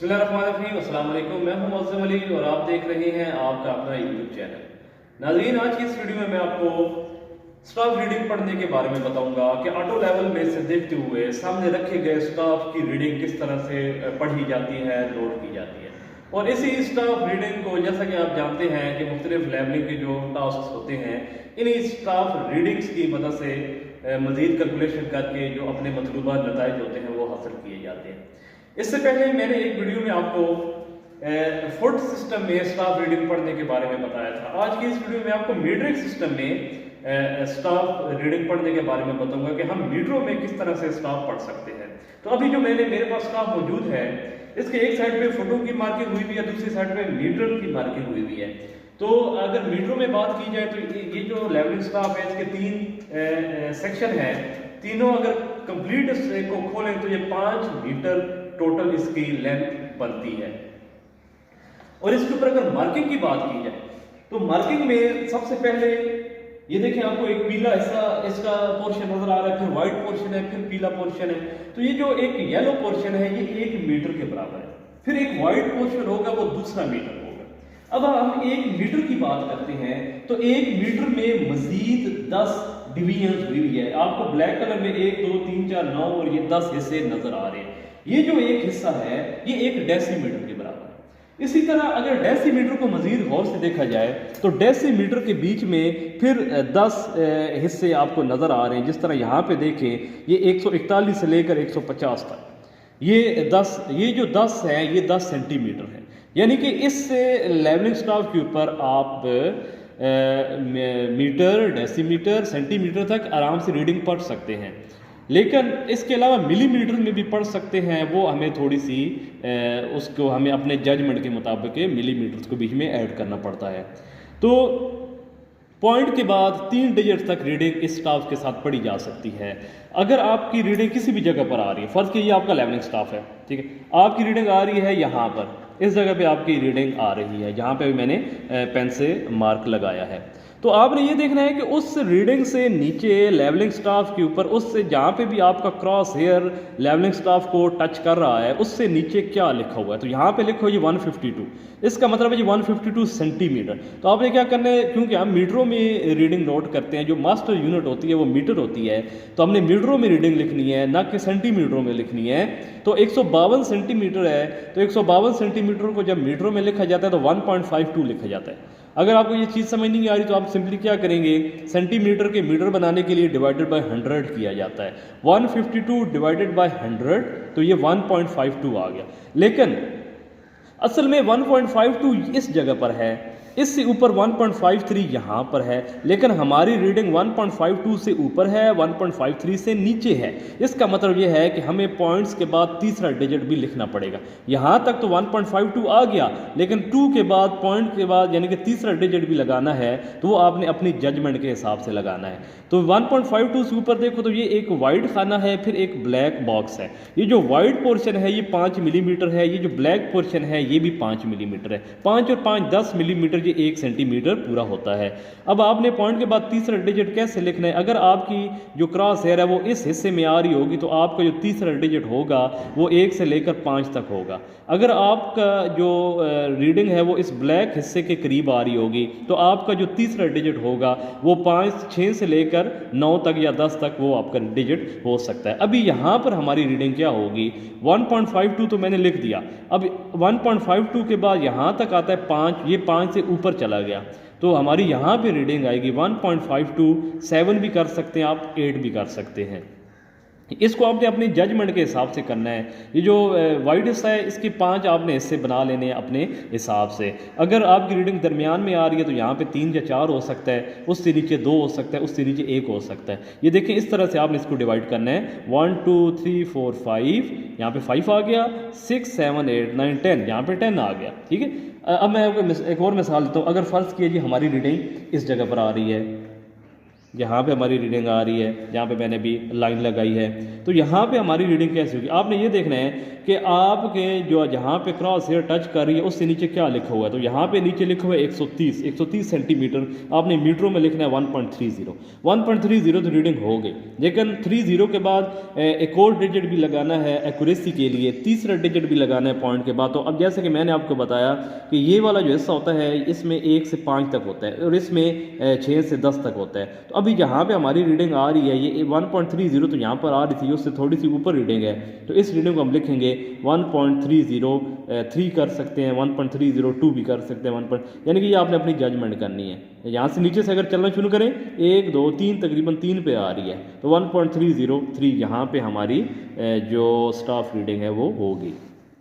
बिस्मिल्लाहिर्रहमानिर्रहीम, अस्सलाम वालेकुम। मैं हूं मौज़म अली और आप देख रहे हैं आपका अपना यूट्यूब चैनल। नाज़रीन, आज की इस वीडियो में मैं आपको स्टाफ रीडिंग पढ़ने के बारे में बताऊंगा कि ऑटो लेवल में से देखते हुए सामने रखे गए स्टाफ की रीडिंग किस तरह से पढ़ी जाती है, नोट की जाती है। और इसी स्टाफ रीडिंग को, जैसा कि आप जानते हैं कि मुख्तलिफ लेवलिंग के जो टास्क होते हैं, इन्हीं स्टाफ रीडिंग्स की मदद से मजीद कैलकुलेशन करके जो अपने मतलूबा नताइज होते हैं वो हासिल किए जाते हैं। इससे पहले मैंने एक वीडियो में आपको फुट सिस्टम में स्टाफ रीडिंग पढ़ने के बारे में बताया था। आज की इस वीडियो में आपको मीटरिक सिस्टम में स्टाफ रीडिंग पढ़ने के बारे में बताऊंगा कि हम मीटरों में किस तरह से स्टाफ पढ़ सकते हैं। तो अभी जो मेरे पास स्टाफ मौजूद है, इसके एक साइड पे फुटों की मार्किंग हुई हुई है, दूसरी साइड पे मीटर की मार्किंग हुई हुई है। तो अगर मीटरों में बात की जाए तो ये जो लेवलिंग स्टाफ है, इसके तीन सेक्शन है। तीनों अगर कंप्लीट को खोलें तो ये 5 मीटर टोटल इसकी लेंथ बनती है। और इसके ऊपर अगर मार्किंग की बात की जाए तो मार्किंग में सबसे पहले ये देखें, आपको एक पीला हिस्सा इसका पोर्शन नजर आ रहा है, फिर व्हाइट पोर्शन है, फिर पीला पोर्शन है। तो ये जो एक येलो पोर्शन है ये 1 मीटर के बराबर है। फिर एक व्हाइट पोर्शन होगा, वो दूसरा मीटर होगा। अब हम 1 मीटर की बात करते हैं तो 1 मीटर में मजीद 10 डिवीजन हुई हुई है। आपको ब्लैक कलर में 1 2 3 4 9 और ये 10 हिस्से नजर आ रहे हैं। ये जो एक हिस्सा है ये 1 डेसीमीटर के बराबर है। इसी तरह अगर डेसीमीटर को मजीद गौर से देखा जाए तो डेसीमीटर के बीच में फिर 10 हिस्से आपको नजर आ रहे हैं। जिस तरह यहाँ पे देखें, ये 141 से लेकर 150 तक, ये जो 10 है ये 10 सेंटीमीटर है। यानी कि इस लेवलिंग स्टाफ के ऊपर आप मीटर, डेसीमीटर, सेंटीमीटर तक आराम से रीडिंग पढ़ सकते हैं। लेकिन इसके अलावा मिलीमीटर में भी पढ़ सकते हैं। वो हमें थोड़ी सी उसको हमें अपने जजमेंट के मुताबिक मिलीमीटर को बीच में ऐड करना पड़ता है। तो पॉइंट के बाद 3 डिजिट तक रीडिंग इस स्टाफ के साथ पढ़ी जा सकती है। अगर आपकी रीडिंग किसी भी जगह पर आ रही है, फर्ज कीजिए आपका लेवलिंग स्टाफ है, ठीक है, आपकी रीडिंग आ रही है यहाँ पर, इस जगह पे आपकी रीडिंग आ रही है, जहाँ पे भी मैंने पेन से मार्क लगाया है। तो आपने ये देखना है कि उस रीडिंग से नीचे लेवलिंग स्टाफ के ऊपर, उससे जहाँ पे भी आपका क्रॉस हेयर लेवलिंग स्टाफ को टच कर रहा है, उससे नीचे क्या लिखा हुआ है। तो यहाँ पे लिखो ये 152, इसका मतलब है जी 152 सेंटीमीटर। तो आपने क्या करना है, क्योंकि हम मीटरों में रीडिंग नोट करते हैं, जो मास्टर यूनिट होती है वो मीटर होती है, तो हमने मीटरों में रीडिंग लिखनी है, ना कि सेंटीमीटरों में लिखनी है। तो 152 सेंटीमीटर है, तो 152 सेंटीमीटर को जब मीटरों में लिखा जाता है तो 1.52 लिखा जाता है। अगर आपको ये चीज़ समझ नहीं आ रही तो आप सिंपली क्या करेंगे, सेंटीमीटर के मीटर बनाने के लिए डिवाइडेड बाय 100 किया जाता है। 152 डिवाइडेड बाय 100, तो ये 1.52 आ गया। लेकिन असल में 1.52 इस जगह पर है, इससे ऊपर 1.53 यहाँ पर है, लेकिन हमारी रीडिंग 1.52 से ऊपर है, 1.53 से नीचे है। इसका मतलब यह है कि हमें पॉइंट्स के बाद तीसरा डिजिट भी लिखना पड़ेगा। यहाँ तक तो 1.52 आ गया, लेकिन 2 के बाद, पॉइंट के बाद, यानी कि तीसरा डिजिट भी लगाना है, तो वो आपने अपनी जजमेंट के हिसाब से लगाना है। तो 1.52 से ऊपर देखो तो ये एक वाइट खाना है, फिर एक ब्लैक बॉक्स है। ये जो वाइट पोर्शन है ये 5 मिलीमीटर है, ये जो ब्लैक पोर्शन है ये भी 5 मिलीमीटर है। 5 और 5 10 मिलीमीटर, ये 1 सेंटीमीटर पूरा होता है। अब आपने पॉइंट के बाद तीसरा डिजिट कैसे लिखना है। अगर आपकी जो क्रॉस हेयर है वो इस हिस्से में आ रही होगी तो आपका जो तीसरा डिजिट होगा वो 1 से लेकर 5 तक होगा। अगर आपका जो रीडिंग है वो इस ब्लैक हिस्से के करीब आ रही होगी तो आपका जो तीसरा डिजिट होगा वो 6 से लेकर 9 तक या 10 तक वो आपका डिजिट हो सकता है। अभी यहाँ पर हमारी रीडिंग क्या होगी, 1.52 तो मैंने लिख दिया। अब 1.52 के बाद यहाँ तक आता है 5, ये 5 से ऊपर चला गया तो हमारी यहाँ पे रीडिंग आएगी 1.52। 7 भी कर सकते हैं आप, 8 भी कर सकते हैं। इसको आपने अपनी जजमेंट के हिसाब से करना है। ये जो वाइट हिस्सा है इसके 5 आपने हिस्से बना लेने हैं अपने हिसाब से। अगर आपकी रीडिंग दरमियान में आ रही है तो यहाँ पे 3 या 4 हो सकता है, उससे नीचे 2 हो सकता है, उससे नीचे 1 हो सकता है। ये देखें, इस तरह से आपने इसको डिवाइड करना है। 1 2 3 4 5, यहाँ पे 5 आ गया, 6 7 8 9 10, यहाँ पे 10 आ गया। ठीक है, अब मैं आपको एक और मिसाल देता हूँ। अगर फ़र्ज़ कीजिए हमारी रीडिंग इस जगह पर आ रही है, यहाँ पे हमारी रीडिंग आ रही है, जहाँ पे मैंने अभी लाइन लगाई है। तो यहाँ पे हमारी रीडिंग कैसे होगी, आपने ये देखना है कि आपके जो जहाँ पे क्रॉस हेयर टच कर रही है उससे नीचे क्या लिखा हुआ है। तो यहाँ पे नीचे लिखा हुआ है 130 सेंटीमीटर, आपने मीटरों में लिखना है 1.30 तो रीडिंग हो गई। लेकिन 30 के बाद एक और डिजिट भी लगाना है एक्यूरेसी के लिए, तीसरा डिजिट भी लगाना है पॉइंट के बाद। तो अब जैसे कि मैंने आपको बताया कि ये वाला जो हिस्सा होता है इसमें 1 से 5 तक होता है और इसमें 6 से 10 तक होता है। तो अभी जहाँ पे हमारी रीडिंग आ रही है ये 1.30 तो यहाँ पर आ रही थी, उससे थोड़ी सी ऊपर रीडिंग है। तो इस रीडिंग को हम लिखेंगे 1.303 कर सकते हैं, 1.302 भी कर सकते हैं, यानी कि ये आपने अपनी जजमेंट करनी है। यहाँ से नीचे से अगर चलना शुरू करें 1 2 3 तकरीबन 3 पे आ रही है, तो 1.303 यहाँ पे हमारी जो स्टाफ रीडिंग है वो होगी।